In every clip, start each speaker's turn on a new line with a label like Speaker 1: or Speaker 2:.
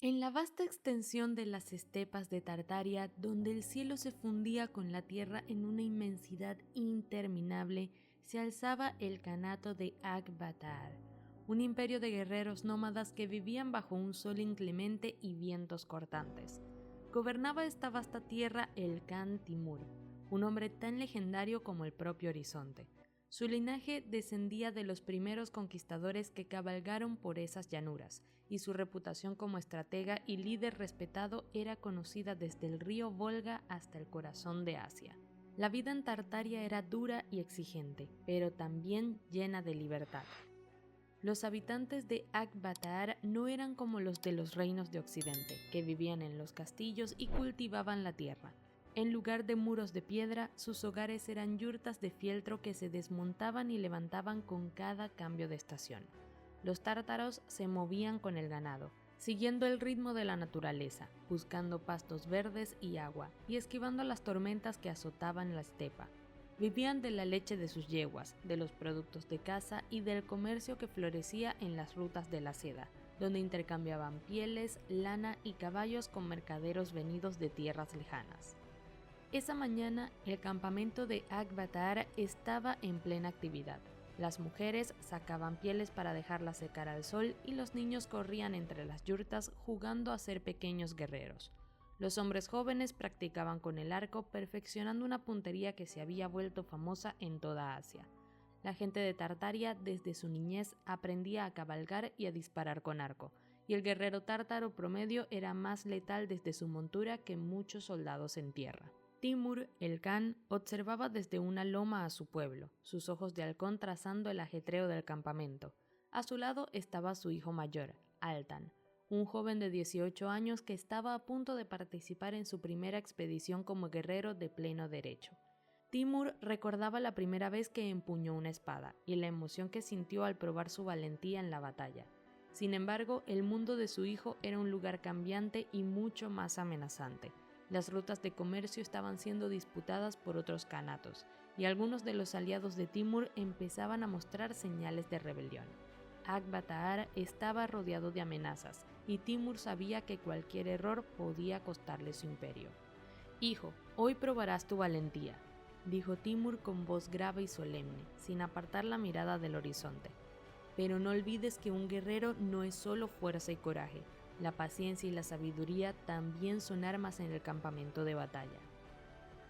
Speaker 1: En la vasta extensión de las estepas de Tartaria, donde el cielo se fundía con la tierra en una inmensidad interminable, se alzaba el Kanato de Akbatar, un imperio de guerreros nómadas que vivían bajo un sol inclemente y vientos cortantes. Gobernaba esta vasta tierra el Khan Timur, un hombre tan legendario como el propio horizonte. Su linaje descendía de los primeros conquistadores que cabalgaron por esas llanuras, y su reputación como estratega y líder respetado era conocida desde el río Volga hasta el corazón de Asia. La vida en Tartaria era dura y exigente, pero también llena de libertad. Los habitantes de Akbatar no eran como los de los reinos de Occidente, que vivían en los castillos y cultivaban la tierra. En lugar de muros de piedra, sus hogares eran yurtas de fieltro que se desmontaban y levantaban con cada cambio de estación. Los tártaros se movían con el ganado, siguiendo el ritmo de la naturaleza, buscando pastos verdes y agua, y esquivando las tormentas que azotaban la estepa. Vivían de la leche de sus yeguas, de los productos de caza y del comercio que florecía en las rutas de la seda, donde intercambiaban pieles, lana y caballos con mercaderos venidos de tierras lejanas. Esa mañana, el campamento de Akbatar estaba en plena actividad. Las mujeres sacaban pieles para dejarlas secar al sol y los niños corrían entre las yurtas jugando a ser pequeños guerreros. Los hombres jóvenes practicaban con el arco, perfeccionando una puntería que se había vuelto famosa en toda Asia. La gente de Tartaria desde su niñez aprendía a cabalgar y a disparar con arco, y el guerrero tártaro promedio era más letal desde su montura que muchos soldados en tierra. Timur, el Khan, observaba desde una loma a su pueblo, sus ojos de halcón trazando el ajetreo del campamento. A su lado estaba su hijo mayor, Altan, un joven de 18 años que estaba a punto de participar en su primera expedición como guerrero de pleno derecho. Timur recordaba la primera vez que empuñó una espada y la emoción que sintió al probar su valentía en la batalla. Sin embargo, el mundo de su hijo era un lugar cambiante y mucho más amenazante. Las rutas de comercio estaban siendo disputadas por otros khanatos, y algunos de los aliados de Timur empezaban a mostrar señales de rebelión. Akbatar estaba rodeado de amenazas, y Timur sabía que cualquier error podía costarle su imperio. «Hijo, hoy probarás tu valentía», dijo Timur con voz grave y solemne, sin apartar la mirada del horizonte. «Pero no olvides que un guerrero no es solo fuerza y coraje. La paciencia y la sabiduría también son armas en el campamento de batalla».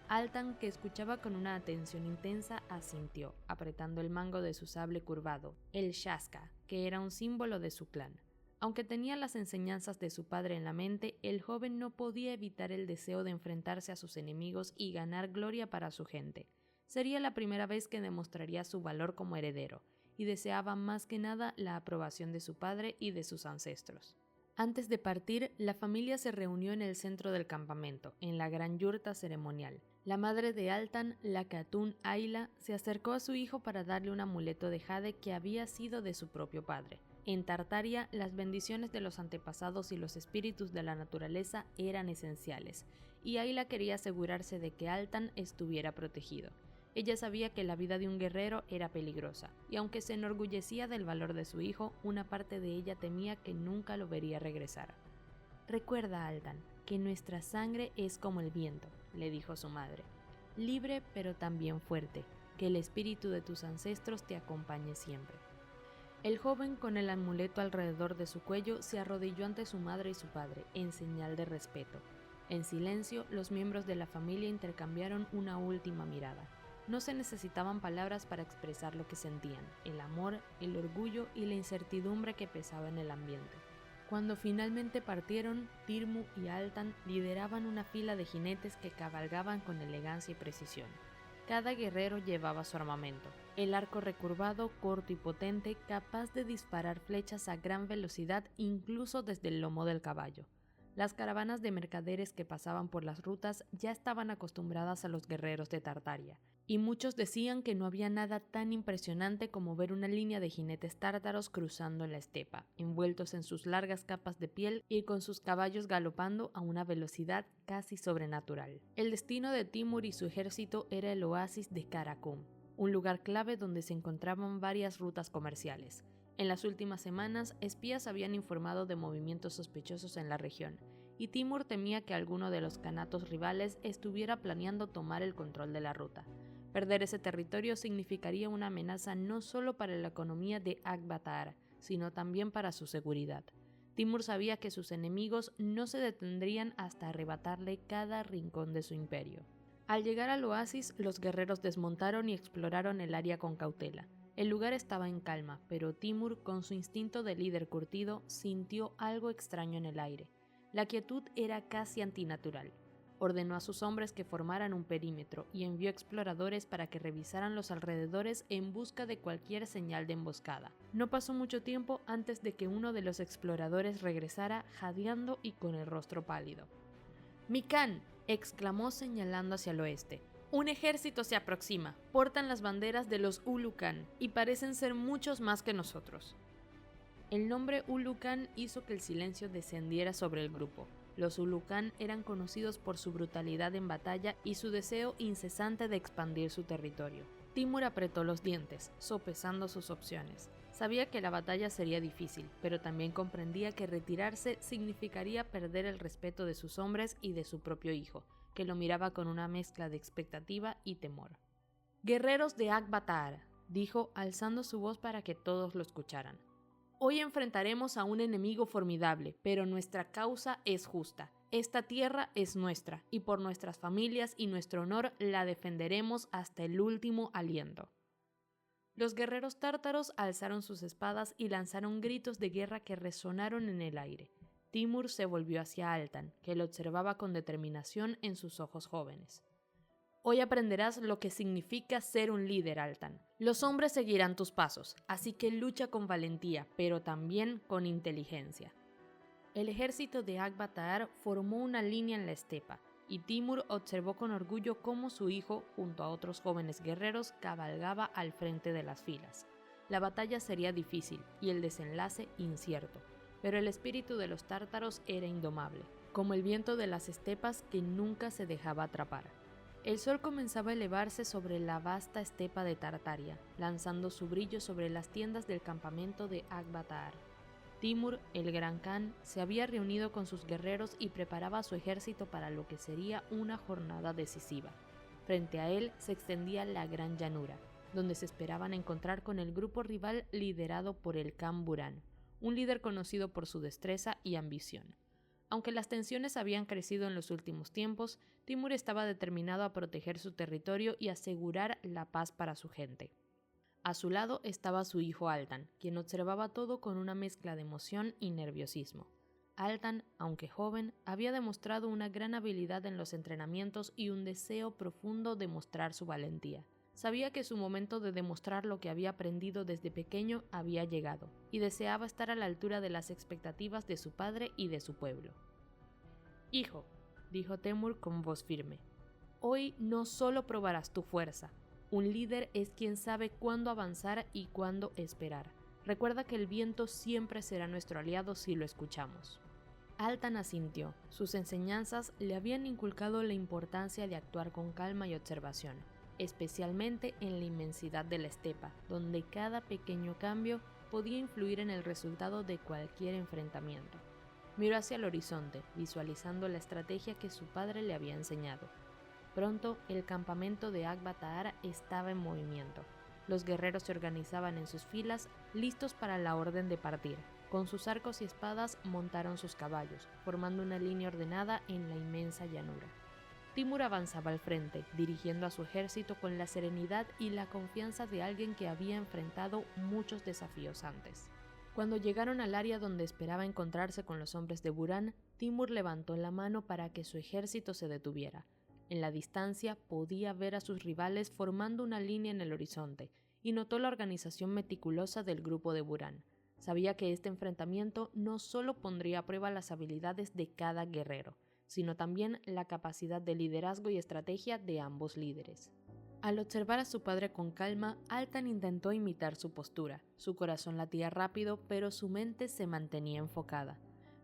Speaker 1: Altan, que escuchaba con una atención intensa, asintió, apretando el mango de su sable curvado, el Shaska, que era un símbolo de su clan. Aunque tenía las enseñanzas de su padre en la mente, el joven no podía evitar el deseo de enfrentarse a sus enemigos y ganar gloria para su gente. Sería la primera vez que demostraría su valor como heredero, y deseaba más que nada la aprobación de su padre y de sus ancestros. Antes de partir, la familia se reunió en el centro del campamento, en la gran yurta ceremonial. La madre de Altan, la Khatun Ayla, se acercó a su hijo para darle un amuleto de jade que había sido de su propio padre. En Tartaria, las bendiciones de los antepasados y los espíritus de la naturaleza eran esenciales, y Ayla quería asegurarse de que Altan estuviera protegido. Ella sabía que la vida de un guerrero era peligrosa, y aunque se enorgullecía del valor de su hijo, una parte de ella temía que nunca lo vería regresar. «Recuerda, Altan, que nuestra sangre es como el viento», le dijo su madre. «Libre pero también fuerte, que el espíritu de tus ancestros te acompañe siempre». El joven, con el amuleto alrededor de su cuello, se arrodilló ante su madre y su padre, en señal de respeto. En silencio, los miembros de la familia intercambiaron una última mirada. No se necesitaban palabras para expresar lo que sentían, el amor, el orgullo y la incertidumbre que pesaba en el ambiente. Cuando finalmente partieron, Tirmu y Altan lideraban una fila de jinetes que cabalgaban con elegancia y precisión. Cada guerrero llevaba su armamento, el arco recurvado, corto y potente, capaz de disparar flechas a gran velocidad incluso desde el lomo del caballo. Las caravanas de mercaderes que pasaban por las rutas ya estaban acostumbradas a los guerreros de Tartaria, y muchos decían que no había nada tan impresionante como ver una línea de jinetes tártaros cruzando la estepa, envueltos en sus largas capas de piel y con sus caballos galopando a una velocidad casi sobrenatural. El destino de Timur y su ejército era el oasis de Karakum, un lugar clave donde se encontraban varias rutas comerciales. En las últimas semanas, espías habían informado de movimientos sospechosos en la región, y Timur temía que alguno de los kanatos rivales estuviera planeando tomar el control de la ruta. Perder ese territorio significaría una amenaza no solo para la economía de Akbatar, sino también para su seguridad. Timur sabía que sus enemigos no se detendrían hasta arrebatarle cada rincón de su imperio. Al llegar al oasis, los guerreros desmontaron y exploraron el área con cautela. El lugar estaba en calma, pero Timur, con su instinto de líder curtido, sintió algo extraño en el aire. La quietud era casi antinatural. Ordenó a sus hombres que formaran un perímetro y envió exploradores para que revisaran los alrededores en busca de cualquier señal de emboscada. No pasó mucho tiempo antes de que uno de los exploradores regresara jadeando y con el rostro pálido. «¡Mikan!», exclamó señalando hacia el oeste. «Un ejército se aproxima, portan las banderas de los Ulukan y parecen ser muchos más que nosotros». El nombre Ulukan hizo que el silencio descendiera sobre el grupo. Los Ulukan eran conocidos por su brutalidad en batalla y su deseo incesante de expandir su territorio. Timur apretó los dientes, sopesando sus opciones. Sabía que la batalla sería difícil, pero también comprendía que retirarse significaría perder el respeto de sus hombres y de su propio hijo, que lo miraba con una mezcla de expectativa y temor. «Guerreros de Akbatar», dijo, alzando su voz para que todos lo escucharan. «Hoy enfrentaremos a un enemigo formidable, pero nuestra causa es justa. Esta tierra es nuestra, y por nuestras familias y nuestro honor la defenderemos hasta el último aliento». Los guerreros tártaros alzaron sus espadas y lanzaron gritos de guerra que resonaron en el aire. Timur se volvió hacia Altan, que lo observaba con determinación en sus ojos jóvenes. «Hoy aprenderás lo que significa ser un líder, Altan. Los hombres seguirán tus pasos, así que lucha con valentía, pero también con inteligencia». El ejército de Akbatar formó una línea en la estepa, y Timur observó con orgullo cómo su hijo, junto a otros jóvenes guerreros, cabalgaba al frente de las filas. La batalla sería difícil y el desenlace incierto, pero el espíritu de los tártaros era indomable, como el viento de las estepas que nunca se dejaba atrapar. El sol comenzaba a elevarse sobre la vasta estepa de Tartaria, lanzando su brillo sobre las tiendas del campamento de Akbatar. Timur, el Gran Khan, se había reunido con sus guerreros y preparaba a su ejército para lo que sería una jornada decisiva. Frente a él se extendía la gran llanura, donde se esperaban encontrar con el grupo rival liderado por el Khan Buran, un líder conocido por su destreza y ambición. Aunque las tensiones habían crecido en los últimos tiempos, Timur estaba determinado a proteger su territorio y asegurar la paz para su gente. A su lado estaba su hijo Altan, quien observaba todo con una mezcla de emoción y nerviosismo. Altan, aunque joven, había demostrado una gran habilidad en los entrenamientos y un deseo profundo de mostrar su valentía. Sabía que su momento de demostrar lo que había aprendido desde pequeño había llegado, y deseaba estar a la altura de las expectativas de su padre y de su pueblo. «Hijo», dijo Temur con voz firme, «hoy no solo probarás tu fuerza. Un líder es quien sabe cuándo avanzar y cuándo esperar. Recuerda que el viento siempre será nuestro aliado si lo escuchamos». Altan asintió. Sus enseñanzas le habían inculcado la importancia de actuar con calma y observación, especialmente en la inmensidad de la estepa, donde cada pequeño cambio podía influir en el resultado de cualquier enfrentamiento. Miró hacia el horizonte, visualizando la estrategia que su padre le había enseñado. Pronto, el campamento de Akbatar estaba en movimiento. Los guerreros se organizaban en sus filas, listos para la orden de partir. Con sus arcos y espadas montaron sus caballos, formando una línea ordenada en la inmensa llanura. Timur avanzaba al frente, dirigiendo a su ejército con la serenidad y la confianza de alguien que había enfrentado muchos desafíos antes. Cuando llegaron al área donde esperaba encontrarse con los hombres de Buran, Timur levantó la mano para que su ejército se detuviera. En la distancia podía ver a sus rivales formando una línea en el horizonte, y notó la organización meticulosa del grupo de Buran. Sabía que este enfrentamiento no solo pondría a prueba las habilidades de cada guerrero, sino también la capacidad de liderazgo y estrategia de ambos líderes. Al observar a su padre con calma, Altan intentó imitar su postura. Su corazón latía rápido, pero su mente se mantenía enfocada.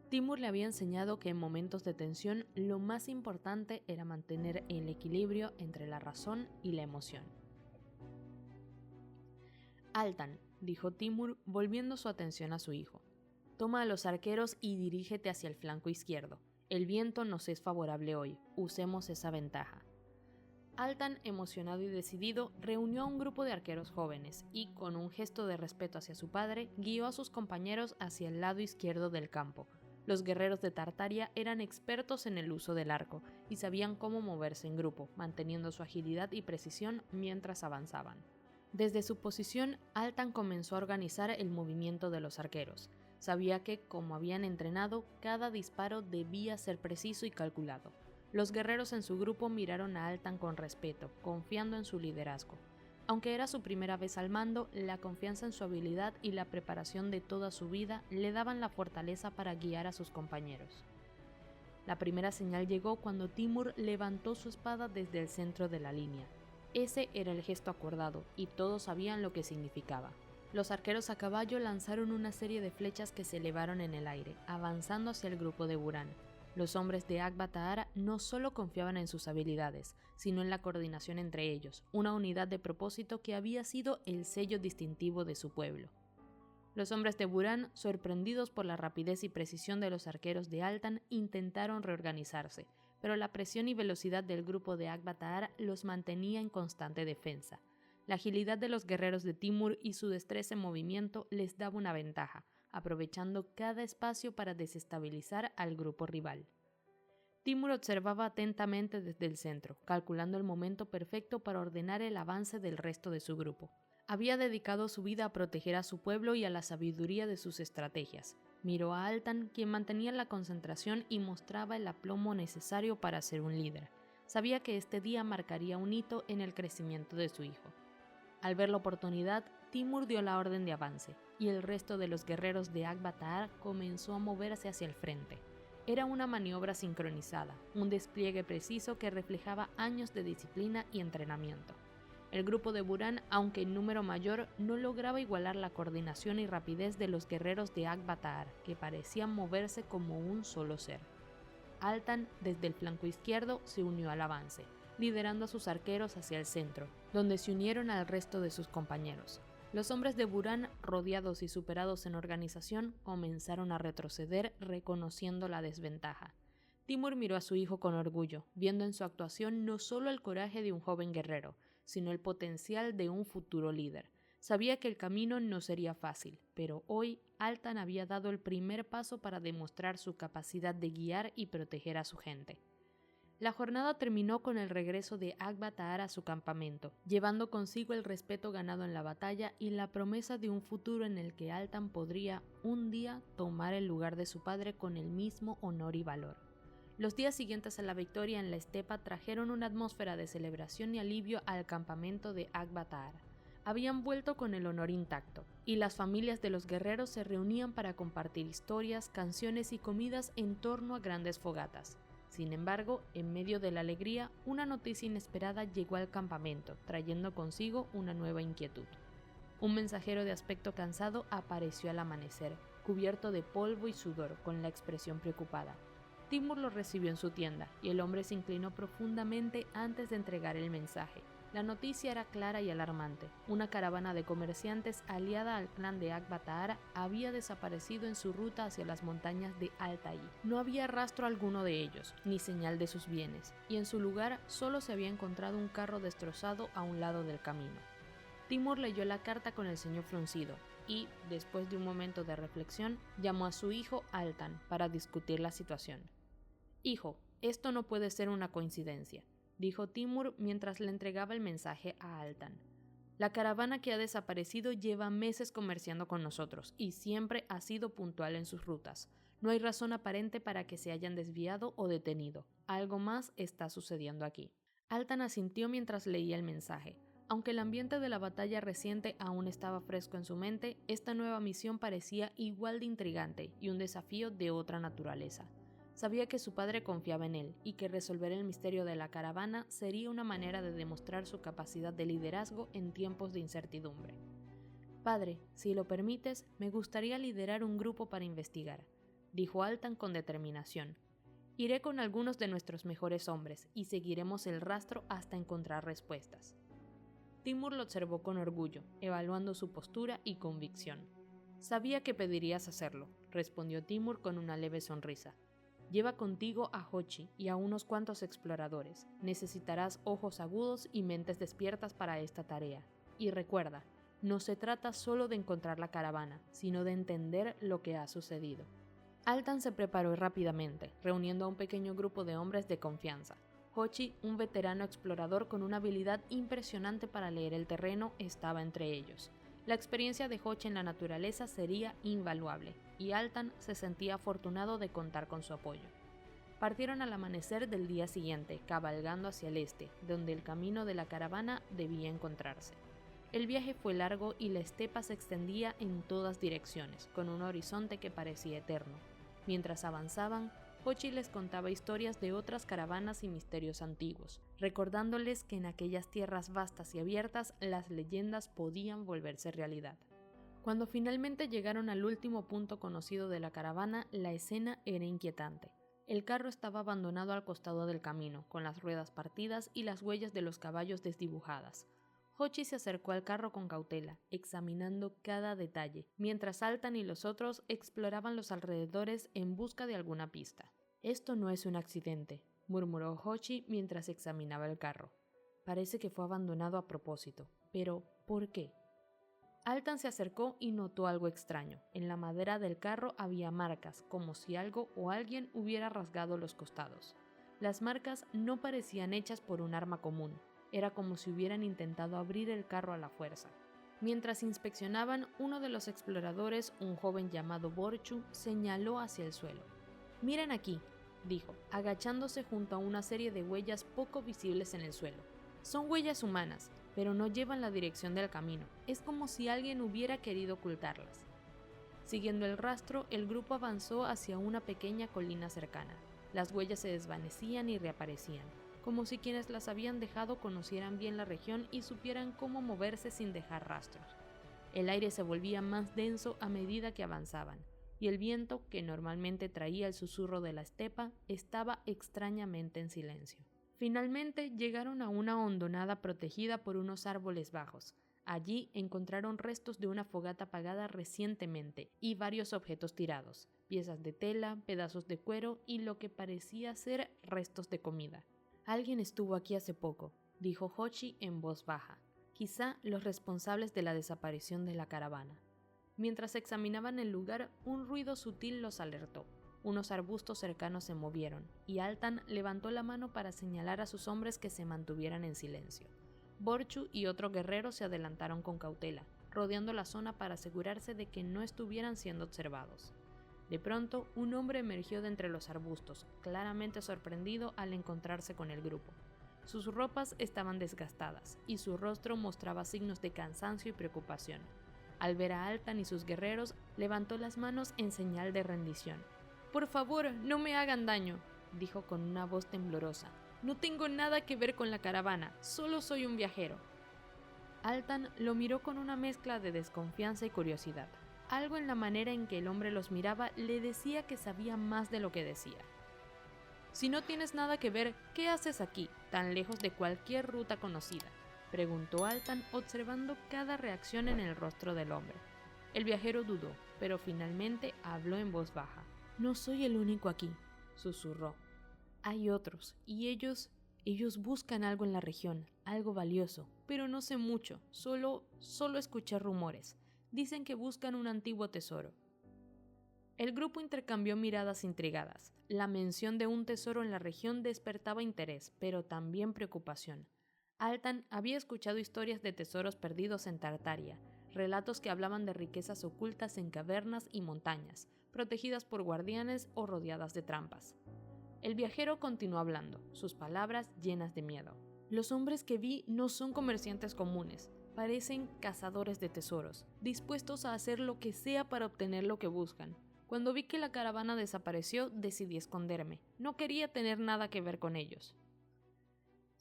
Speaker 1: Timur le había enseñado que en momentos de tensión lo más importante era mantener el equilibrio entre la razón y la emoción. «Altan», dijo Timur, volviendo su atención a su hijo. Toma a los arqueros y dirígete hacia el flanco izquierdo. El viento nos es favorable hoy, usemos esa ventaja. Altan, emocionado y decidido, reunió a un grupo de arqueros jóvenes y, con un gesto de respeto hacia su padre, guió a sus compañeros hacia el lado izquierdo del campo. Los guerreros de Tartaria eran expertos en el uso del arco y sabían cómo moverse en grupo, manteniendo su agilidad y precisión mientras avanzaban. Desde su posición, Altan comenzó a organizar el movimiento de los arqueros. Sabía que, como habían entrenado, cada disparo debía ser preciso y calculado. Los guerreros en su grupo miraron a Altan con respeto, confiando en su liderazgo. Aunque era su primera vez al mando, la confianza en su habilidad y la preparación de toda su vida le daban la fortaleza para guiar a sus compañeros. La primera señal llegó cuando Timur levantó su espada desde el centro de la línea. Ese era el gesto acordado, y todos sabían lo que significaba. Los arqueros a caballo lanzaron una serie de flechas que se elevaron en el aire, avanzando hacia el grupo de Buran. Los hombres de Akbatahara no solo confiaban en sus habilidades, sino en la coordinación entre ellos, una unidad de propósito que había sido el sello distintivo de su pueblo. Los hombres de Buran, sorprendidos por la rapidez y precisión de los arqueros de Altan, intentaron reorganizarse, pero la presión y velocidad del grupo de Akbatahara los mantenía en constante defensa. La agilidad de los guerreros de Timur y su destreza en movimiento les daba una ventaja, aprovechando cada espacio para desestabilizar al grupo rival. Timur observaba atentamente desde el centro, calculando el momento perfecto para ordenar el avance del resto de su grupo. Había dedicado su vida a proteger a su pueblo y a la sabiduría de sus estrategias. Miró a Altan, quien mantenía la concentración y mostraba el aplomo necesario para ser un líder. Sabía que este día marcaría un hito en el crecimiento de su hijo. Al ver la oportunidad, Timur dio la orden de avance, y el resto de los guerreros de Akbatahara comenzó a moverse hacia el frente. Era una maniobra sincronizada, un despliegue preciso que reflejaba años de disciplina y entrenamiento. El grupo de Buran, aunque en número mayor, no lograba igualar la coordinación y rapidez de los guerreros de Akbatahara, que parecían moverse como un solo ser. Altan, desde el flanco izquierdo, se unió al avance, liderando a sus arqueros hacia el centro, donde se unieron al resto de sus compañeros. Los hombres de Buran, rodeados y superados en organización, comenzaron a retroceder, reconociendo la desventaja. Timur miró a su hijo con orgullo, viendo en su actuación no solo el coraje de un joven guerrero, sino el potencial de un futuro líder. Sabía que el camino no sería fácil, pero hoy Altan había dado el primer paso para demostrar su capacidad de guiar y proteger a su gente. La jornada terminó con el regreso de Akbatahara a su campamento, llevando consigo el respeto ganado en la batalla y la promesa de un futuro en el que Altan podría, un día, tomar el lugar de su padre con el mismo honor y valor. Los días siguientes a la victoria en la estepa trajeron una atmósfera de celebración y alivio al campamento de Akbatahara. Habían vuelto con el honor intacto, y las familias de los guerreros se reunían para compartir historias, canciones y comidas en torno a grandes fogatas. Sin embargo, en medio de la alegría, una noticia inesperada llegó al campamento, trayendo consigo una nueva inquietud. Un mensajero de aspecto cansado apareció al amanecer, cubierto de polvo y sudor, con la expresión preocupada. Timur lo recibió en su tienda, y el hombre se inclinó profundamente antes de entregar el mensaje. La noticia era clara y alarmante. Una caravana de comerciantes aliada al clan de Akbatahara había desaparecido en su ruta hacia las montañas de Altai. No había rastro alguno de ellos, ni señal de sus bienes, y en su lugar solo se había encontrado un carro destrozado a un lado del camino. Timur leyó la carta con el ceño fruncido y, después de un momento de reflexión, llamó a su hijo Altan para discutir la situación. «Hijo, esto no puede ser una coincidencia», dijo Timur mientras le entregaba el mensaje a Altan. «La caravana que ha desaparecido lleva meses comerciando con nosotros y siempre ha sido puntual en sus rutas. No hay razón aparente para que se hayan desviado o detenido. Algo más está sucediendo aquí». Altan asintió mientras leía el mensaje. Aunque el ambiente de la batalla reciente aún estaba fresco en su mente, esta nueva misión parecía igual de intrigante y un desafío de otra naturaleza. Sabía que su padre confiaba en él y que resolver el misterio de la caravana sería una manera de demostrar su capacidad de liderazgo en tiempos de incertidumbre. «Padre, si lo permites, me gustaría liderar un grupo para investigar», dijo Altan con determinación. «Iré con algunos de nuestros mejores hombres y seguiremos el rastro hasta encontrar respuestas». Timur lo observó con orgullo, evaluando su postura y convicción. «Sabía que pedirías hacerlo», respondió Timur con una leve sonrisa. «Lleva contigo a Hochi y a unos cuantos exploradores. Necesitarás ojos agudos y mentes despiertas para esta tarea. Y recuerda, no se trata solo de encontrar la caravana, sino de entender lo que ha sucedido». Altan se preparó rápidamente, reuniendo a un pequeño grupo de hombres de confianza. Hochi, un veterano explorador con una habilidad impresionante para leer el terreno, estaba entre ellos. La experiencia de Hochi en la naturaleza sería invaluable, y Altan se sentía afortunado de contar con su apoyo. Partieron al amanecer del día siguiente, cabalgando hacia el este, donde el camino de la caravana debía encontrarse. El viaje fue largo y la estepa se extendía en todas direcciones, con un horizonte que parecía eterno. Mientras avanzaban, Hochi les contaba historias de otras caravanas y misterios antiguos, recordándoles que en aquellas tierras vastas y abiertas las leyendas podían volverse realidad. Cuando finalmente llegaron al último punto conocido de la caravana, la escena era inquietante. El carro estaba abandonado al costado del camino, con las ruedas partidas y las huellas de los caballos desdibujadas. Hochi se acercó al carro con cautela, examinando cada detalle, mientras Altan y los otros exploraban los alrededores en busca de alguna pista. «Esto no es un accidente», murmuró Hochi mientras examinaba el carro. «Parece que fue abandonado a propósito. Pero, ¿por qué?» Altan se acercó y notó algo extraño. En la madera del carro había marcas, como si algo o alguien hubiera rasgado los costados. Las marcas no parecían hechas por un arma común. Era como si hubieran intentado abrir el carro a la fuerza. Mientras inspeccionaban, uno de los exploradores, un joven llamado Borchu, señaló hacia el suelo. «Miren aquí», dijo, agachándose junto a una serie de huellas poco visibles en el suelo. «Son huellas humanas, pero no llevan la dirección del camino. Es como si alguien hubiera querido ocultarlas». Siguiendo el rastro, el grupo avanzó hacia una pequeña colina cercana. Las huellas se desvanecían y reaparecían, como si quienes las habían dejado conocieran bien la región y supieran cómo moverse sin dejar rastros. El aire se volvía más denso a medida que avanzaban, y el viento, que normalmente traía el susurro de la estepa, estaba extrañamente en silencio. Finalmente llegaron a una hondonada protegida por unos árboles bajos. Allí encontraron restos de una fogata apagada recientemente y varios objetos tirados, piezas de tela, pedazos de cuero y lo que parecía ser restos de comida. «Alguien estuvo aquí hace poco», dijo Hochi en voz baja, «quizá los responsables de la desaparición de la caravana». Mientras examinaban el lugar, un ruido sutil los alertó. Unos arbustos cercanos se movieron, y Altan levantó la mano para señalar a sus hombres que se mantuvieran en silencio. Borchu y otro guerrero se adelantaron con cautela, rodeando la zona para asegurarse de que no estuvieran siendo observados. De pronto, un hombre emergió de entre los arbustos, claramente sorprendido al encontrarse con el grupo. Sus ropas estaban desgastadas, y su rostro mostraba signos de cansancio y preocupación. Al ver a Altan y sus guerreros, levantó las manos en señal de rendición. «Por favor, no me hagan daño», dijo con una voz temblorosa. «No tengo nada que ver con la caravana, solo soy un viajero». Altan lo miró con una mezcla de desconfianza y curiosidad. Algo en la manera en que el hombre los miraba le decía que sabía más de lo que decía. «Si no tienes nada que ver, ¿qué haces aquí, tan lejos de cualquier ruta conocida?», preguntó Altan, observando cada reacción en el rostro del hombre. El viajero dudó, pero finalmente habló en voz baja. «No soy el único aquí», susurró. «Hay otros, y ellos buscan algo en la región, algo valioso, pero no sé mucho, solo escuché rumores. Dicen que buscan un antiguo tesoro». El grupo intercambió miradas intrigadas. La mención de un tesoro en la región despertaba interés, pero también preocupación. Altan había escuchado historias de tesoros perdidos en Tartaria, relatos que hablaban de riquezas ocultas en cavernas y montañas, protegidas por guardianes o rodeadas de trampas. El viajero continuó hablando, sus palabras llenas de miedo. «Los hombres que vi no son comerciantes comunes, parecen cazadores de tesoros, dispuestos a hacer lo que sea para obtener lo que buscan. Cuando vi que la caravana desapareció, decidí esconderme. No quería tener nada que ver con ellos».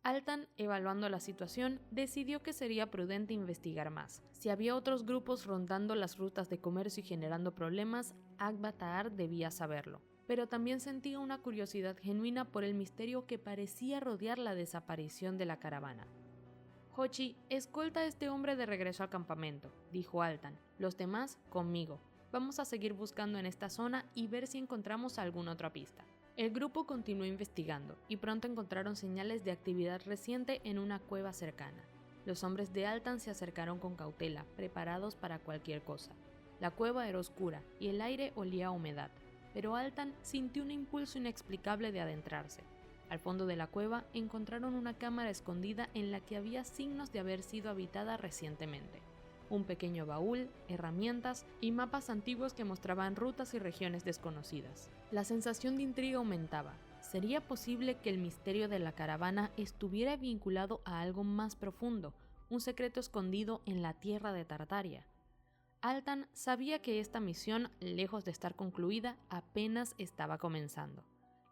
Speaker 1: Altan, evaluando la situación, decidió que sería prudente investigar más. Si había otros grupos rondando las rutas de comercio y generando problemas, Ak-Bataar debía saberlo. Pero también sentía una curiosidad genuina por el misterio que parecía rodear la desaparición de la caravana. Hochi, escolta a este hombre de regreso al campamento, dijo Altan. Los demás, conmigo. Vamos a seguir buscando en esta zona y ver si encontramos alguna otra pista. El grupo continuó investigando y pronto encontraron señales de actividad reciente en una cueva cercana. Los hombres de Altan se acercaron con cautela, preparados para cualquier cosa. La cueva era oscura y el aire olía a humedad, pero Altan sintió un impulso inexplicable de adentrarse. Al fondo de la cueva encontraron una cámara escondida en la que había signos de haber sido habitada recientemente. Un pequeño baúl, herramientas y mapas antiguos que mostraban rutas y regiones desconocidas. La sensación de intriga aumentaba. ¿Sería posible que el misterio de la caravana estuviera vinculado a algo más profundo, un secreto escondido en la tierra de Tartaria? Altan sabía que esta misión, lejos de estar concluida, apenas estaba comenzando.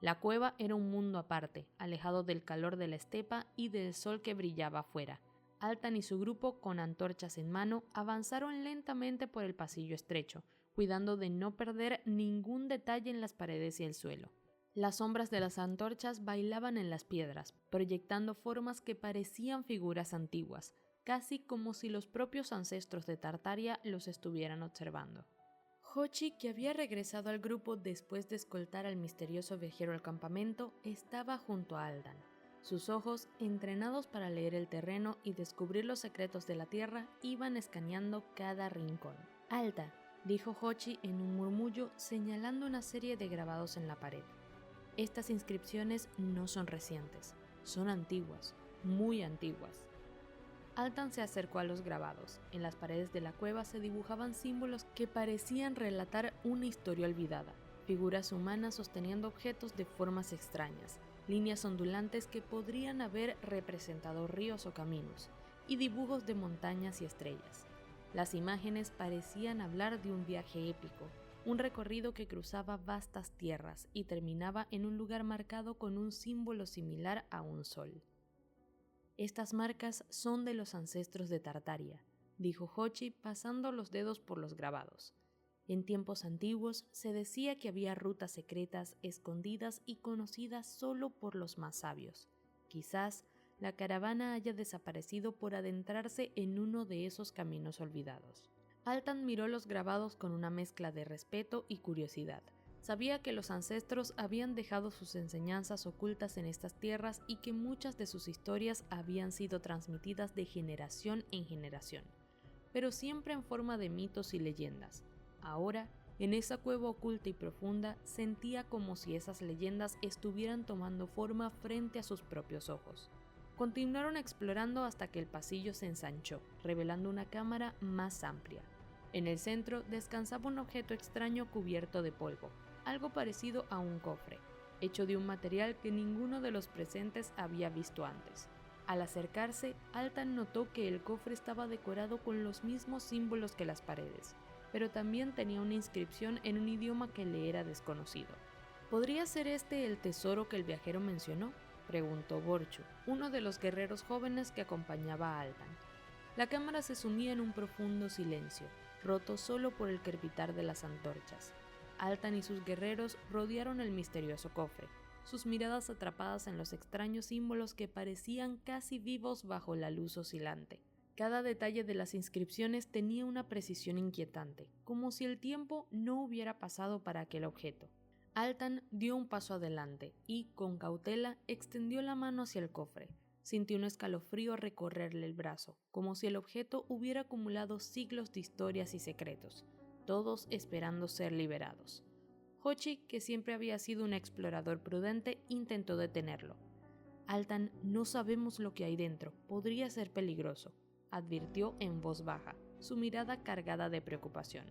Speaker 1: La cueva era un mundo aparte, alejado del calor de la estepa y del sol que brillaba afuera. Altan y su grupo, con antorchas en mano, avanzaron lentamente por el pasillo estrecho, cuidando de no perder ningún detalle en las paredes y el suelo. Las sombras de las antorchas bailaban en las piedras, proyectando formas que parecían figuras antiguas, casi como si los propios ancestros de Tartaria los estuvieran observando. Hochi, que había regresado al grupo después de escoltar al misterioso viajero al campamento, estaba junto a Altan. Sus ojos, entrenados para leer el terreno y descubrir los secretos de la tierra, iban escaneando cada rincón. «Alta», dijo Hochi en un murmullo, señalando una serie de grabados en la pared. «Estas inscripciones no son recientes, son antiguas, muy antiguas». Altan se acercó a los grabados. En las paredes de la cueva se dibujaban símbolos que parecían relatar una historia olvidada. Figuras humanas sosteniendo objetos de formas extrañas, líneas ondulantes que podrían haber representado ríos o caminos, y dibujos de montañas y estrellas. Las imágenes parecían hablar de un viaje épico, un recorrido que cruzaba vastas tierras y terminaba en un lugar marcado con un símbolo similar a un sol. «Estas marcas son de los ancestros de Tartaria», dijo Hochi pasando los dedos por los grabados. En tiempos antiguos se decía que había rutas secretas escondidas y conocidas solo por los más sabios. Quizás la caravana haya desaparecido por adentrarse en uno de esos caminos olvidados. Altan miró los grabados con una mezcla de respeto y curiosidad. Sabía que los ancestros habían dejado sus enseñanzas ocultas en estas tierras y que muchas de sus historias habían sido transmitidas de generación en generación, pero siempre en forma de mitos y leyendas. Ahora, en esa cueva oculta y profunda, sentía como si esas leyendas estuvieran tomando forma frente a sus propios ojos. Continuaron explorando hasta que el pasillo se ensanchó, revelando una cámara más amplia. En el centro descansaba un objeto extraño cubierto de polvo, algo parecido a un cofre, hecho de un material que ninguno de los presentes había visto antes. Al acercarse, Altan notó que el cofre estaba decorado con los mismos símbolos que las paredes, pero también tenía una inscripción en un idioma que le era desconocido. ¿Podría ser este el tesoro que el viajero mencionó?, preguntó Borchu, uno de los guerreros jóvenes que acompañaba a Altan. La cámara se sumía en un profundo silencio, roto solo por el crepitar de las antorchas. Altan y sus guerreros rodearon el misterioso cofre, sus miradas atrapadas en los extraños símbolos que parecían casi vivos bajo la luz oscilante. Cada detalle de las inscripciones tenía una precisión inquietante, como si el tiempo no hubiera pasado para aquel objeto. Altan dio un paso adelante y, con cautela, extendió la mano hacia el cofre. Sintió un escalofrío recorrerle el brazo, como si el objeto hubiera acumulado siglos de historias y secretos, todos esperando ser liberados. Hochi, que siempre había sido un explorador prudente, intentó detenerlo. «Altan, no sabemos lo que hay dentro, podría ser peligroso», advirtió en voz baja, su mirada cargada de preocupación.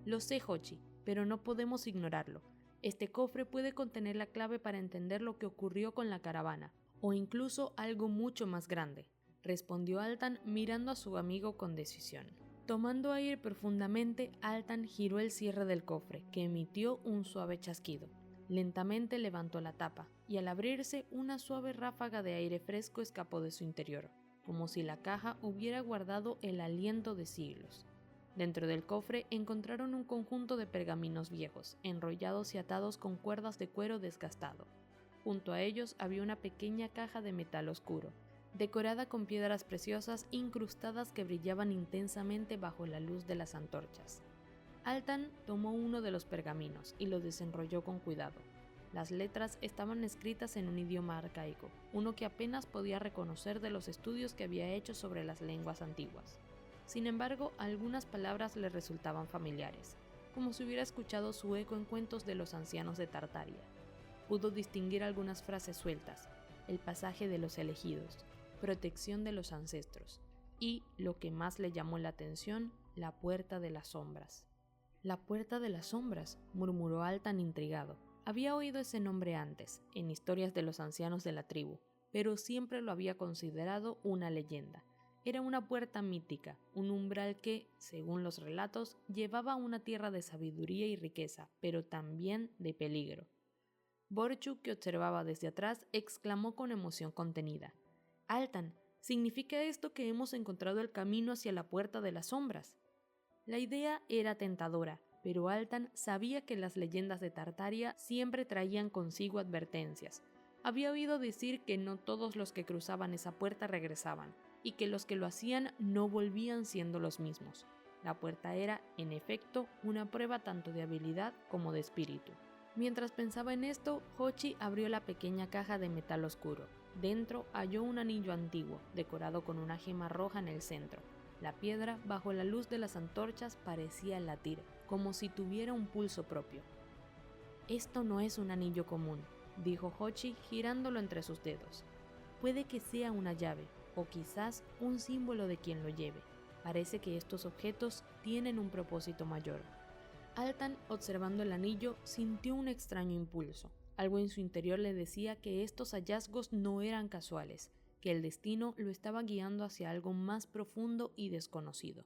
Speaker 1: «Lo sé, Hochi, pero no podemos ignorarlo. Este cofre puede contener la clave para entender lo que ocurrió con la caravana, o incluso algo mucho más grande», respondió Altan mirando a su amigo con decisión. Tomando aire profundamente, Altan giró el cierre del cofre, que emitió un suave chasquido. Lentamente levantó la tapa, y al abrirse, una suave ráfaga de aire fresco escapó de su interior, como si la caja hubiera guardado el aliento de siglos. Dentro del cofre encontraron un conjunto de pergaminos viejos, enrollados y atados con cuerdas de cuero desgastado. Junto a ellos había una pequeña caja de metal oscuro, decorada con piedras preciosas incrustadas que brillaban intensamente bajo la luz de las antorchas. Altan tomó uno de los pergaminos y lo desenrolló con cuidado. Las letras estaban escritas en un idioma arcaico, uno que apenas podía reconocer de los estudios que había hecho sobre las lenguas antiguas. Sin embargo, algunas palabras le resultaban familiares, como si hubiera escuchado su eco en cuentos de los ancianos de Tartaria. Pudo distinguir algunas frases sueltas: el pasaje de los elegidos, protección de los ancestros, y, lo que más le llamó la atención, la puerta de las sombras. «La puerta de las sombras», murmuró Altan intrigado. Había oído ese nombre antes, en historias de los ancianos de la tribu, pero siempre lo había considerado una leyenda. Era una puerta mítica, un umbral que, según los relatos, llevaba a una tierra de sabiduría y riqueza, pero también de peligro. Borchu, que observaba desde atrás, exclamó con emoción contenida: «Altan, ¿significa esto que hemos encontrado el camino hacia la puerta de las sombras?». La idea era tentadora, pero Altan sabía que las leyendas de Tartaria siempre traían consigo advertencias. Había oído decir que no todos los que cruzaban esa puerta regresaban, y que los que lo hacían no volvían siendo los mismos. La puerta era, en efecto, una prueba tanto de habilidad como de espíritu. Mientras pensaba en esto, Hochi abrió la pequeña caja de metal oscuro. Dentro halló un anillo antiguo, decorado con una gema roja en el centro. La piedra, bajo la luz de las antorchas, parecía latir, como si tuviera un pulso propio. «Esto no es un anillo común», dijo Hochi girándolo entre sus dedos. «Puede que sea una llave, o quizás un símbolo de quien lo lleve. Parece que estos objetos tienen un propósito mayor». Altan, observando el anillo, sintió un extraño impulso. Algo en su interior le decía que estos hallazgos no eran casuales, que el destino lo estaba guiando hacia algo más profundo y desconocido.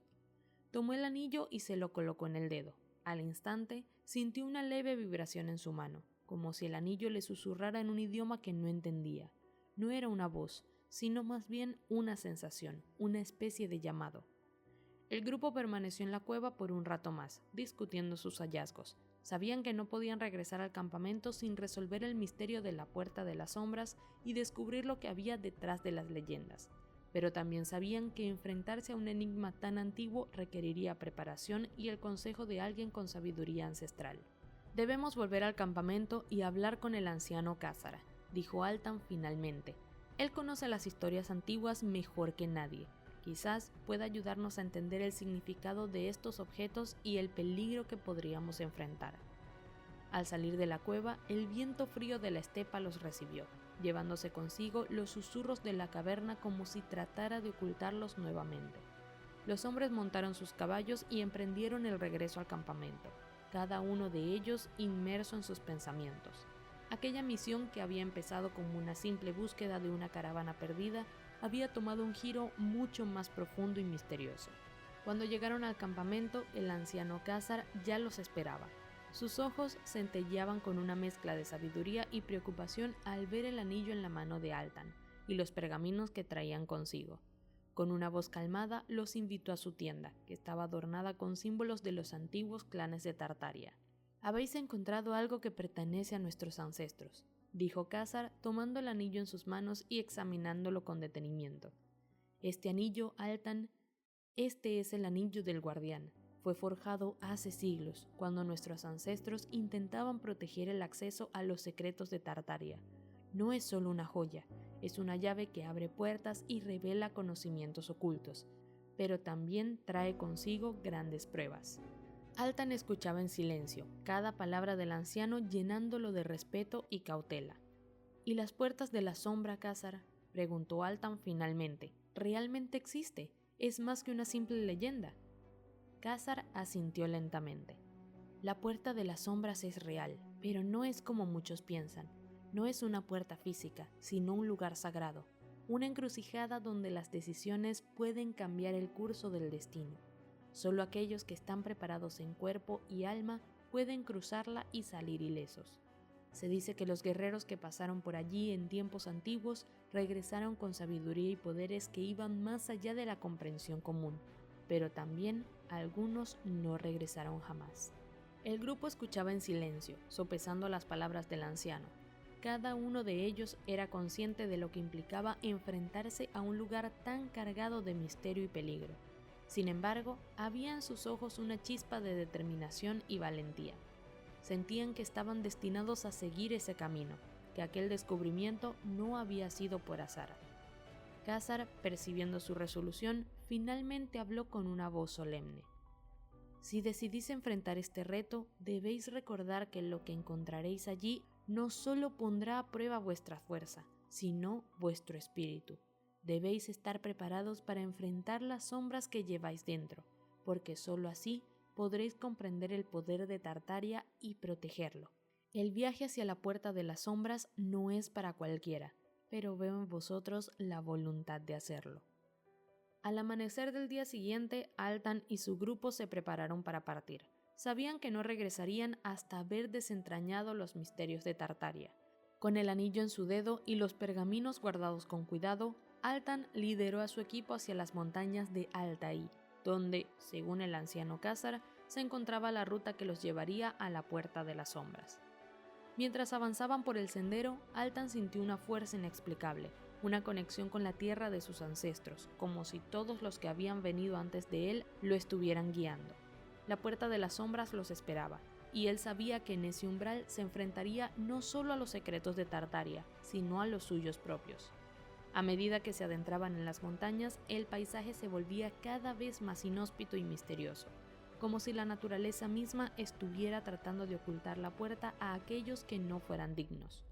Speaker 1: Tomó el anillo y se lo colocó en el dedo. Al instante, sintió una leve vibración en su mano, como si el anillo le susurrara en un idioma que no entendía. No era una voz, sino más bien una sensación, una especie de llamado. El grupo permaneció en la cueva por un rato más, discutiendo sus hallazgos. Sabían que no podían regresar al campamento sin resolver el misterio de la puerta de las sombras y descubrir lo que había detrás de las leyendas. Pero también sabían que enfrentarse a un enigma tan antiguo requeriría preparación y el consejo de alguien con sabiduría ancestral. «Debemos volver al campamento y hablar con el anciano Kázara», dijo Altan finalmente. «Él conoce las historias antiguas mejor que nadie. Quizás pueda ayudarnos a entender el significado de estos objetos y el peligro que podríamos enfrentar». Al salir de la cueva, el viento frío de la estepa los recibió, llevándose consigo los susurros de la caverna como si tratara de ocultarlos nuevamente. Los hombres montaron sus caballos y emprendieron el regreso al campamento, cada uno de ellos inmerso en sus pensamientos. Aquella misión, que había empezado como una simple búsqueda de una caravana perdida, había tomado un giro mucho más profundo y misterioso. Cuando llegaron al campamento, el anciano Kázar ya los esperaba. Sus ojos centelleaban con una mezcla de sabiduría y preocupación al ver el anillo en la mano de Altan y los pergaminos que traían consigo. Con una voz calmada, los invitó a su tienda, que estaba adornada con símbolos de los antiguos clanes de Tartaria. «Habéis encontrado algo que pertenece a nuestros ancestros», dijo Kázar, tomando el anillo en sus manos y examinándolo con detenimiento. «Este anillo, Altan, este es el anillo del guardián. Fue forjado hace siglos, cuando nuestros ancestros intentaban proteger el acceso a los secretos de Tartaria. No es solo una joya, es una llave que abre puertas y revela conocimientos ocultos, pero también trae consigo grandes pruebas». Altan escuchaba en silencio, cada palabra del anciano llenándolo de respeto y cautela. «¿Y las puertas de la sombra, Kázar?», preguntó Altan finalmente. «¿Realmente existe? ¿Es más que una simple leyenda?». Kázar asintió lentamente. «La puerta de las sombras es real, pero no es como muchos piensan. No es una puerta física, sino un lugar sagrado, una encrucijada donde las decisiones pueden cambiar el curso del destino. Solo aquellos que están preparados en cuerpo y alma pueden cruzarla y salir ilesos. Se dice que los guerreros que pasaron por allí en tiempos antiguos regresaron con sabiduría y poderes que iban más allá de la comprensión común, pero también algunos no regresaron jamás». El grupo escuchaba en silencio, sopesando las palabras del anciano. cada uno de ellos era consciente de lo que implicaba enfrentarse a un lugar tan cargado de misterio y peligro. Sin embargo, había en sus ojos una chispa de determinación y valentía. Sentían que estaban destinados a seguir ese camino, que aquel descubrimiento no había sido por azar. Ka-Zar, percibiendo su resolución, finalmente habló con una voz solemne. Si decidís enfrentar este reto, debéis recordar que lo que encontraréis allí no solo pondrá a prueba vuestra fuerza, sino vuestro espíritu. Debéis estar preparados para enfrentar las sombras que lleváis dentro, porque sólo así podréis comprender el poder de Tartaria y protegerlo. El viaje hacia la puerta de las sombras no es para cualquiera, pero veo en vosotros la voluntad de hacerlo. Al amanecer del día siguiente, Altan y su grupo se prepararon para partir. Sabían que no regresarían hasta haber desentrañado los misterios de Tartaria. Con el anillo en su dedo y los pergaminos guardados con cuidado, Altan lideró a su equipo hacia las montañas de Altair, donde, según el anciano Ka-Zar, se encontraba la ruta que los llevaría a la Puerta de las Sombras. Mientras avanzaban por el sendero, Altan sintió una fuerza inexplicable, una conexión con la tierra de sus ancestros, como si todos los que habían venido antes de él lo estuvieran guiando. La Puerta de las Sombras los esperaba, y él sabía que en ese umbral se enfrentaría no solo a los secretos de Tartaria, sino a los suyos propios. A medida que se adentraban en las montañas, el paisaje se volvía cada vez más inhóspito y misterioso, como si la naturaleza misma estuviera tratando de ocultar la puerta a aquellos que no fueran dignos.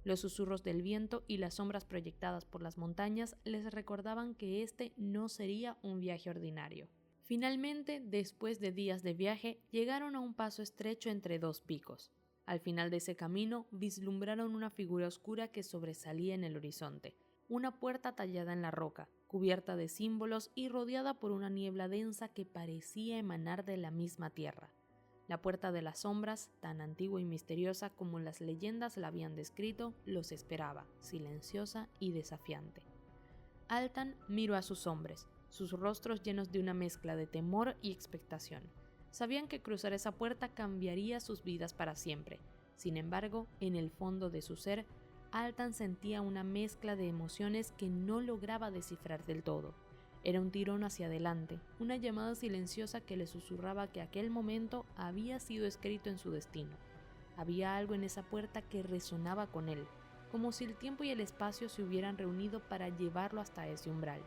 Speaker 1: Los susurros del viento y las sombras proyectadas por las montañas les recordaban que este no sería un viaje ordinario. Finalmente, después de días de viaje, llegaron a un paso estrecho entre dos picos. Al final de ese camino, vislumbraron una figura oscura que sobresalía en el horizonte. Una puerta tallada en la roca, cubierta de símbolos y rodeada por una niebla densa que parecía emanar de la misma tierra. La Puerta de las Sombras, tan antigua y misteriosa como las leyendas la habían descrito, los esperaba, silenciosa y desafiante. Altan miró a sus hombres, sus rostros llenos de una mezcla de temor y expectación. Sabían que cruzar esa puerta cambiaría sus vidas para siempre. Sin embargo, en el fondo de su ser, Altan sentía una mezcla de emociones que no lograba descifrar del todo. Era un tirón hacia adelante, una llamada silenciosa que le susurraba que aquel momento había sido escrito en su destino. Había algo en esa puerta que resonaba con él, como si el tiempo y el espacio se hubieran reunido para llevarlo hasta ese umbral.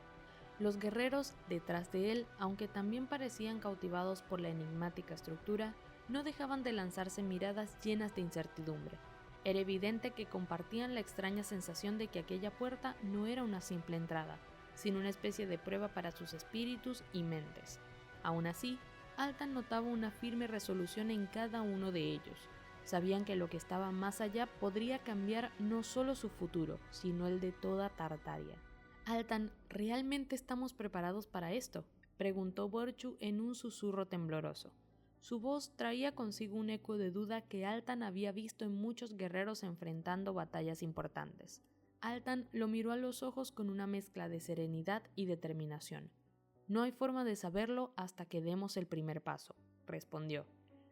Speaker 1: Los guerreros detrás de él, aunque también parecían cautivados por la enigmática estructura, no dejaban de lanzarse miradas llenas de incertidumbre. Era evidente que compartían la extraña sensación de que aquella puerta no era una simple entrada, sino una especie de prueba para sus espíritus y mentes. Aún así, Altan notaba una firme resolución en cada uno de ellos. Sabían que lo que estaba más allá podría cambiar no solo su futuro, sino el de toda Tartaria. Altan, ¿realmente estamos preparados para esto?, preguntó Borchu en un susurro tembloroso. Su voz traía consigo un eco de duda que Altan había visto en muchos guerreros enfrentando batallas importantes. Altan lo miró a los ojos con una mezcla de serenidad y determinación. No hay forma de saberlo hasta que demos el primer paso, respondió.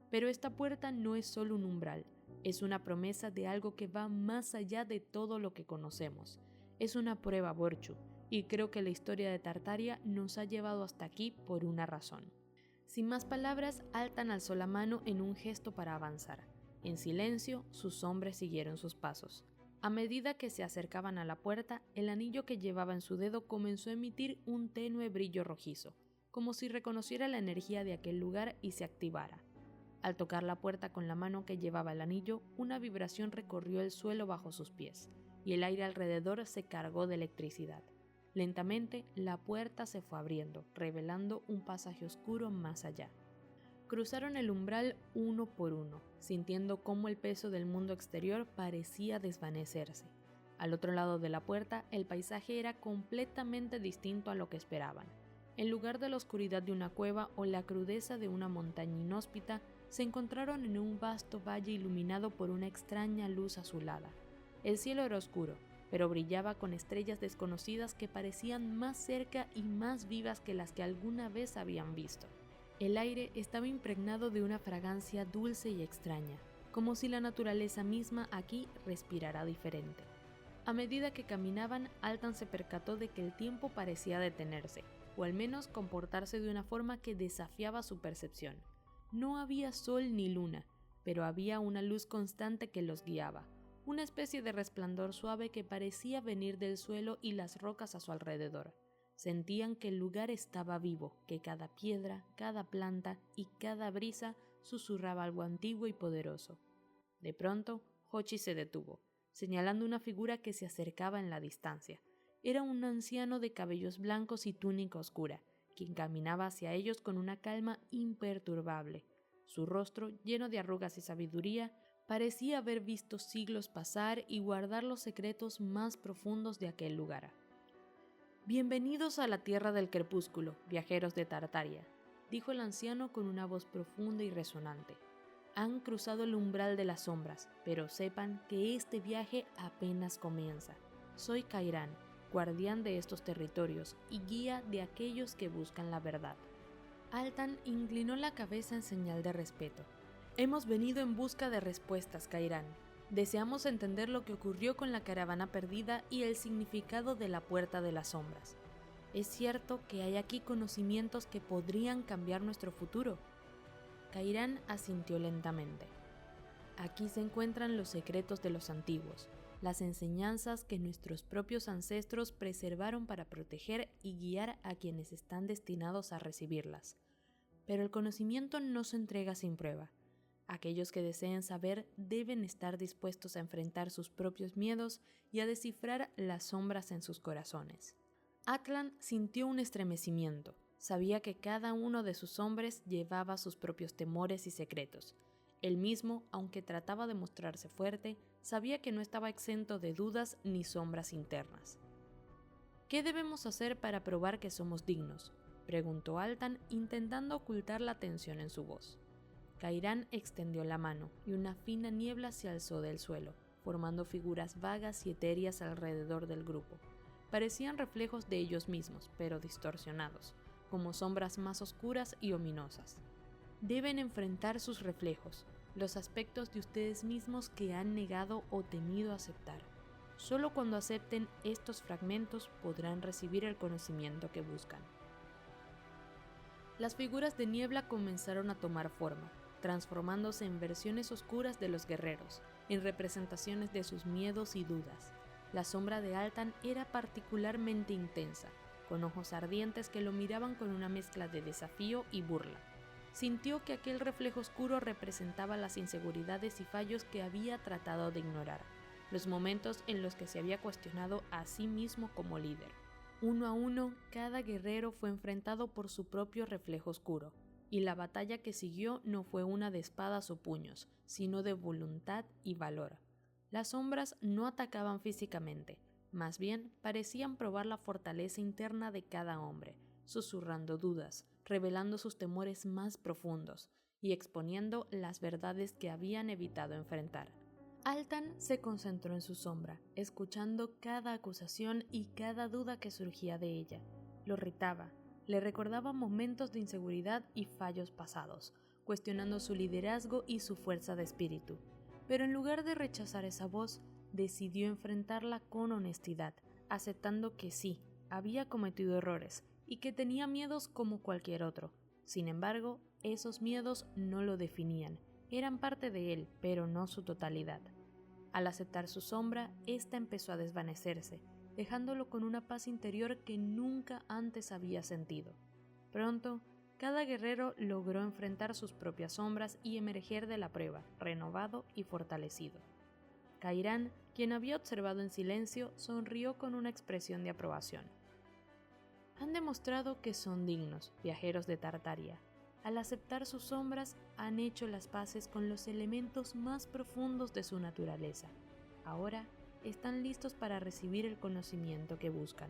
Speaker 1: Pero esta puerta no es solo un umbral, es una promesa de algo que va más allá de todo lo que conocemos. Es una prueba, Borchu, y creo que la historia de Tartaria nos ha llevado hasta aquí por una razón. Sin más palabras, Altan alzó la mano en un gesto para avanzar. En silencio, sus hombres siguieron sus pasos. A medida que se acercaban a la puerta, el anillo que llevaba en su dedo comenzó a emitir un tenue brillo rojizo, como si reconociera la energía de aquel lugar y se activara. Al tocar la puerta con la mano que llevaba el anillo, una vibración recorrió el suelo bajo sus pies, y el aire alrededor se cargó de electricidad. Lentamente, la puerta se fue abriendo, revelando un pasaje oscuro más allá. Cruzaron el umbral uno por uno, sintiendo cómo el peso del mundo exterior parecía desvanecerse. Al otro lado de la puerta, el paisaje era completamente distinto a lo que esperaban. En lugar de la oscuridad de una cueva o la crudeza de una montaña inhóspita, se encontraron en un vasto valle iluminado por una extraña luz azulada. El cielo era oscuro, pero brillaba con estrellas desconocidas que parecían más cerca y más vivas que las que alguna vez habían visto. El aire estaba impregnado de una fragancia dulce y extraña. como si la naturaleza misma aquí respirara diferente. A medida que caminaban, Altan se percató de que el tiempo parecía detenerse, o al menos comportarse de una forma que desafiaba su percepción. No había sol ni luna, pero había una luz constante que los guiaba, una especie de resplandor suave que parecía venir del suelo y las rocas a su alrededor. Sentían que el lugar estaba vivo, que cada piedra, cada planta y cada brisa susurraba algo antiguo y poderoso. De pronto, Hochi se detuvo, señalando una figura que se acercaba en la distancia. Era un anciano de cabellos blancos y túnica oscura, quien caminaba hacia ellos con una calma imperturbable. Su rostro, lleno de arrugas y sabiduría, parecía haber visto siglos pasar y guardar los secretos más profundos de aquel lugar. «Bienvenidos a la tierra del crepúsculo, viajeros de Tartaria», dijo el anciano con una voz profunda y resonante. «Han cruzado el umbral de las sombras, pero sepan que este viaje apenas comienza. Soy Cairán, guardián de estos territorios y guía de aquellos que buscan la verdad». Altan inclinó la cabeza en señal de respeto. «Hemos venido en busca de respuestas, Cairán. Deseamos entender lo que ocurrió con la caravana perdida y el significado de la Puerta de las Sombras. ¿Es cierto que hay aquí conocimientos que podrían cambiar nuestro futuro?». Cairán asintió lentamente. «Aquí se encuentran los secretos de los antiguos, las enseñanzas que nuestros propios ancestros preservaron para proteger y guiar a quienes están destinados a recibirlas. Pero el conocimiento no se entrega sin prueba. Aquellos que deseen saber deben estar dispuestos a enfrentar sus propios miedos y a descifrar las sombras en sus corazones». Atlan sintió un estremecimiento. Sabía que cada uno de sus hombres llevaba sus propios temores y secretos. Él mismo, aunque trataba de mostrarse fuerte, sabía que no estaba exento de dudas ni sombras internas. «¿Qué debemos hacer para probar que somos dignos?», preguntó Altan, intentando ocultar la tensión en su voz. Cairán extendió la mano y una fina niebla se alzó del suelo, formando figuras vagas y etéreas alrededor del grupo. Parecían reflejos de ellos mismos, pero distorsionados, como sombras más oscuras y ominosas. «Deben enfrentar sus reflejos, los aspectos de ustedes mismos que han negado o temido aceptar. Solo cuando acepten estos fragmentos podrán recibir el conocimiento que buscan». Las figuras de niebla comenzaron a tomar forma, transformándose en versiones oscuras de los guerreros, en representaciones de sus miedos y dudas. La sombra de Altan era particularmente intensa, con ojos ardientes que lo miraban con una mezcla de desafío y burla. Sintió que aquel reflejo oscuro representaba las inseguridades y fallos que había tratado de ignorar, los momentos en los que se había cuestionado a sí mismo como líder. Uno a uno, cada guerrero fue enfrentado por su propio reflejo oscuro, y la batalla que siguió no fue una de espadas o puños, sino de voluntad y valor. Las sombras no atacaban físicamente, más bien parecían probar la fortaleza interna de cada hombre, susurrando dudas, revelando sus temores más profundos y exponiendo las verdades que habían evitado enfrentar. Altan se concentró en su sombra, escuchando cada acusación y cada duda que surgía de ella. Lo irritaba, le recordaba momentos de inseguridad y fallos pasados, cuestionando su liderazgo y su fuerza de espíritu. Pero en lugar de rechazar esa voz, decidió enfrentarla con honestidad, aceptando que sí, había cometido errores y que tenía miedos como cualquier otro. Sin embargo, esos miedos no lo definían, eran parte de él, pero no su totalidad. Al aceptar su sombra, ésta empezó a desvanecerse, dejándolo con una paz interior que nunca antes había sentido. Pronto, cada guerrero logró enfrentar sus propias sombras y emerger de la prueba, renovado y fortalecido. Cairán, quien había observado en silencio, sonrió con una expresión de aprobación. «Han demostrado que son dignos, viajeros de Tartaria. Al aceptar sus sombras, han hecho las paces con los elementos más profundos de su naturaleza. Ahora están listos para recibir el conocimiento que buscan».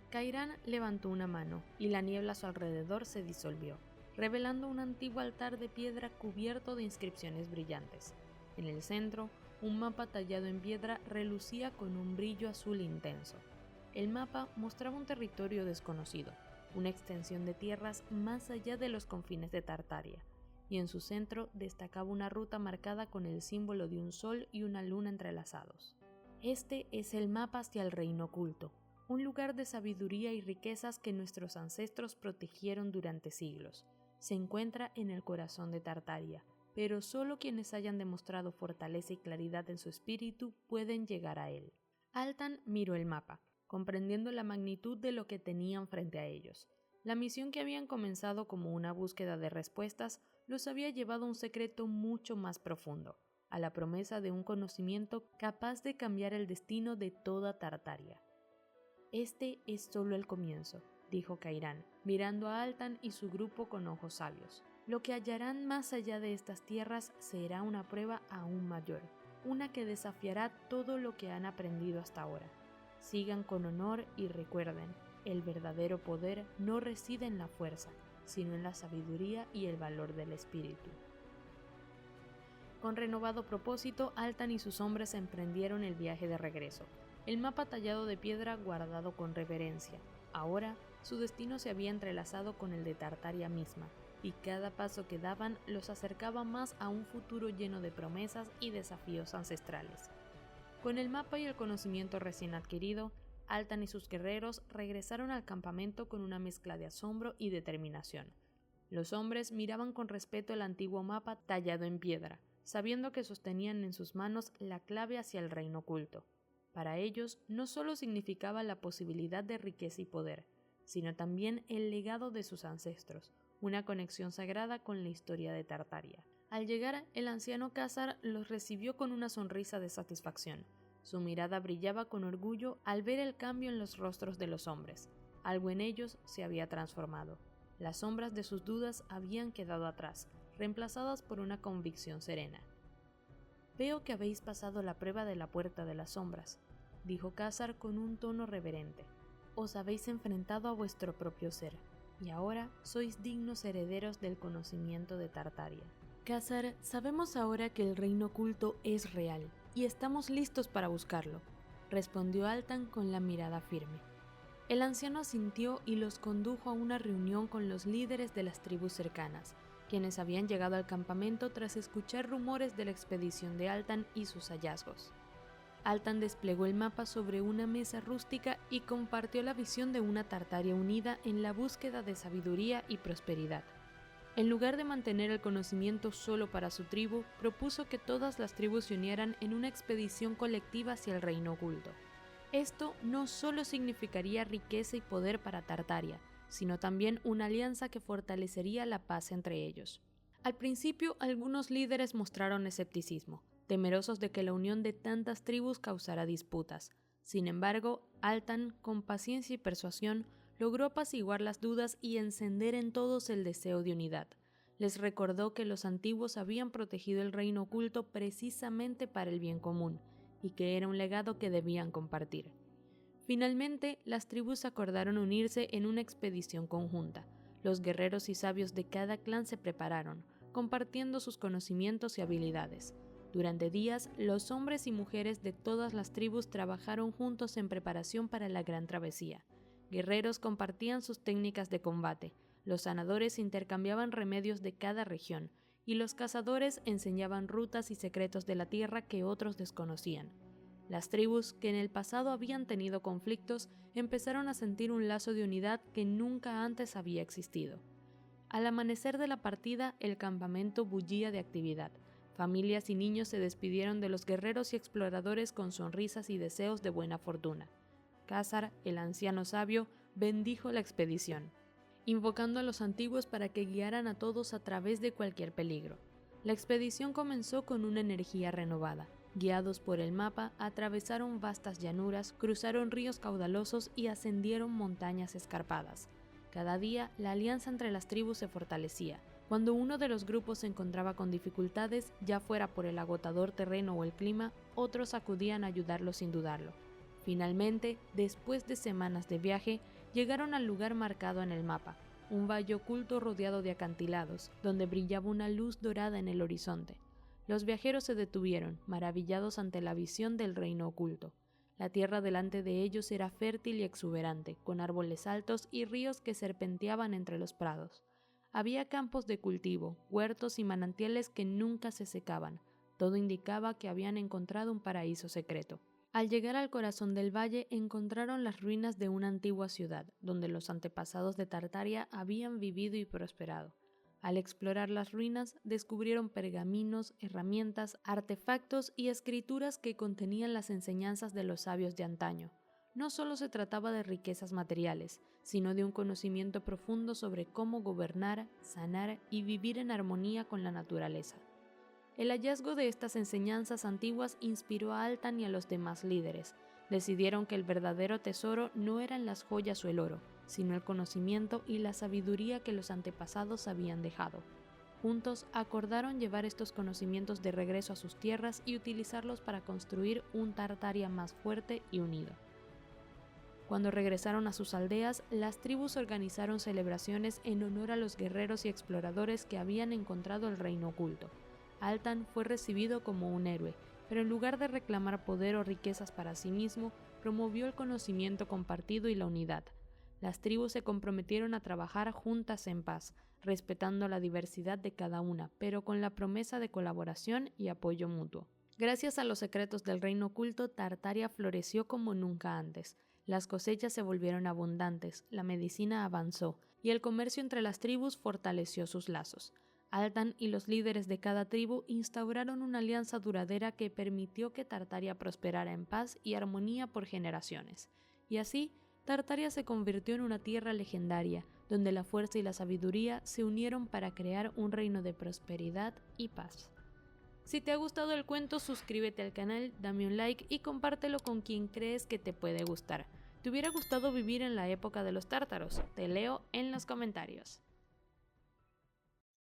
Speaker 1: Cairán levantó una mano y la niebla a su alrededor se disolvió, revelando un antiguo altar de piedra cubierto de inscripciones brillantes. En el centro, un mapa tallado en piedra relucía con un brillo azul intenso. El mapa mostraba un territorio desconocido, una extensión de tierras más allá de los confines de Tartaria. y en su centro destacaba una ruta marcada con el símbolo de un sol y una luna entrelazados. Este es el mapa hacia el reino oculto, un lugar de sabiduría y riquezas que nuestros ancestros protegieron durante siglos. Se encuentra en el corazón de Tartaria, pero solo quienes hayan demostrado fortaleza y claridad en su espíritu pueden llegar a él. Altan miró el mapa, comprendiendo la magnitud de lo que tenían frente a ellos. La misión que habían comenzado como una búsqueda de respuestas los había llevado a un secreto mucho más profundo, a la promesa de un conocimiento capaz de cambiar el destino de toda Tartaria. Este es solo el comienzo, dijo Cairán, mirando a Altan y su grupo con ojos sabios. Lo que hallarán más allá de estas tierras será una prueba aún mayor, una que desafiará todo lo que han aprendido hasta ahora. Sigan con honor y recuerden, el verdadero poder no reside en la fuerza, sino en la sabiduría y el valor del espíritu. Con renovado propósito, Altan y sus hombres emprendieron el viaje de regreso, el mapa tallado de piedra guardado con reverencia. Ahora, su destino se había entrelazado con el de Tartaria misma, y cada paso que daban los acercaba más a un futuro lleno de promesas y desafíos ancestrales. Con el mapa y el conocimiento recién adquirido, Altan y sus guerreros regresaron al campamento con una mezcla de asombro y determinación. Los hombres miraban con respeto el antiguo mapa tallado en piedra, sabiendo que sostenían en sus manos la clave hacia el reino oculto. Para ellos no solo significaba la posibilidad de riqueza y poder, sino también el legado de sus ancestros, una conexión sagrada con la historia de Tartaria. Al llegar, el anciano Khazar los recibió con una sonrisa de satisfacción. Su mirada brillaba con orgullo al ver el cambio en los rostros de los hombres. Algo en ellos se había transformado. Las sombras de sus dudas habían quedado atrás, reemplazadas por una convicción serena. «Veo que habéis pasado la prueba de la puerta de las sombras», dijo Khazar con un tono reverente. «Os habéis enfrentado a vuestro propio ser, y ahora sois dignos herederos del conocimiento de Tartaria». «Khazar, sabemos ahora que el reino oculto es real, y estamos listos para buscarlo», respondió Altan con la mirada firme. El anciano asintió y los condujo a una reunión con los líderes de las tribus cercanas, quienes habían llegado al campamento tras escuchar rumores de la expedición de Altan y sus hallazgos. Altan desplegó el mapa sobre una mesa rústica y compartió la visión de una Tartaria unida en la búsqueda de sabiduría y prosperidad. En lugar de mantener el conocimiento solo para su tribu, propuso que todas las tribus se unieran en una expedición colectiva hacia el reino oculto. Esto no solo significaría riqueza y poder para Tartaria, sino también una alianza que fortalecería la paz entre ellos. Al principio, algunos líderes mostraron escepticismo, temerosos de que la unión de tantas tribus causara disputas. Sin embargo, Altan, con paciencia y persuasión, logró apaciguar las dudas y encender en todos el deseo de unidad. Les recordó que los antiguos habían protegido el reino oculto precisamente para el bien común, y que era un legado que debían compartir. Finalmente, las tribus acordaron unirse en una expedición conjunta. Los guerreros y sabios de cada clan se prepararon, compartiendo sus conocimientos y habilidades. Durante días, los hombres y mujeres de todas las tribus trabajaron juntos en preparación para la gran travesía. Guerreros compartían sus técnicas de combate, los sanadores intercambiaban remedios de cada región, y los cazadores enseñaban rutas y secretos de la tierra que otros desconocían. Las tribus, que en el pasado habían tenido conflictos, empezaron a sentir un lazo de unidad que nunca antes había existido. Al amanecer de la partida, el campamento bullía de actividad. Familias y niños se despidieron de los guerreros y exploradores con sonrisas y deseos de buena fortuna. Khazar, el anciano sabio, bendijo la expedición, invocando a los antiguos para que guiaran a todos a través de cualquier peligro. La expedición comenzó con una energía renovada. Guiados por el mapa, atravesaron vastas llanuras, cruzaron ríos caudalosos y ascendieron montañas escarpadas. Cada día, la alianza entre las tribus se fortalecía. Cuando uno de los grupos se encontraba con dificultades, ya fuera por el agotador terreno o el clima, otros acudían a ayudarlo sin dudarlo. Finalmente, después de semanas de viaje, llegaron al lugar marcado en el mapa, un valle oculto rodeado de acantilados, donde brillaba una luz dorada en el horizonte. Los viajeros se detuvieron, maravillados ante la visión del reino oculto. La tierra delante de ellos era fértil y exuberante, con árboles altos y ríos que serpenteaban entre los prados. Había campos de cultivo, huertos y manantiales que nunca se secaban. Todo indicaba que habían encontrado un paraíso secreto. Al llegar al corazón del valle encontraron las ruinas de una antigua ciudad, donde los antepasados de Tartaria habían vivido y prosperado. Al explorar las ruinas, descubrieron pergaminos, herramientas, artefactos y escrituras que contenían las enseñanzas de los sabios de antaño. No solo se trataba de riquezas materiales, sino de un conocimiento profundo sobre cómo gobernar, sanar y vivir en armonía con la naturaleza. El hallazgo de estas enseñanzas antiguas inspiró a Altan y a los demás líderes. Decidieron que el verdadero tesoro no eran las joyas o el oro, sino el conocimiento y la sabiduría que los antepasados habían dejado. Juntos acordaron llevar estos conocimientos de regreso a sus tierras y utilizarlos para construir un Tartaria más fuerte y unido. Cuando regresaron a sus aldeas, las tribus organizaron celebraciones en honor a los guerreros y exploradores que habían encontrado el reino oculto. Altan fue recibido como un héroe, pero en lugar de reclamar poder o riquezas para sí mismo, promovió el conocimiento compartido y la unidad. Las tribus se comprometieron a trabajar juntas en paz, respetando la diversidad de cada una, pero con la promesa de colaboración y apoyo mutuo. Gracias a los secretos del reino oculto, Tartaria floreció como nunca antes. Las cosechas se volvieron abundantes, la medicina avanzó, y el comercio entre las tribus fortaleció sus lazos. Altan y los líderes de cada tribu instauraron una alianza duradera que permitió que Tartaria prosperara en paz y armonía por generaciones. Y así, Tartaria se convirtió en una tierra legendaria, donde la fuerza y la sabiduría se unieron para crear un reino de prosperidad y paz. Si te ha gustado el cuento, suscríbete al canal, dame un like y compártelo con quien crees que te puede gustar. ¿Te hubiera gustado vivir en la época de los tártaros? Te leo en los comentarios.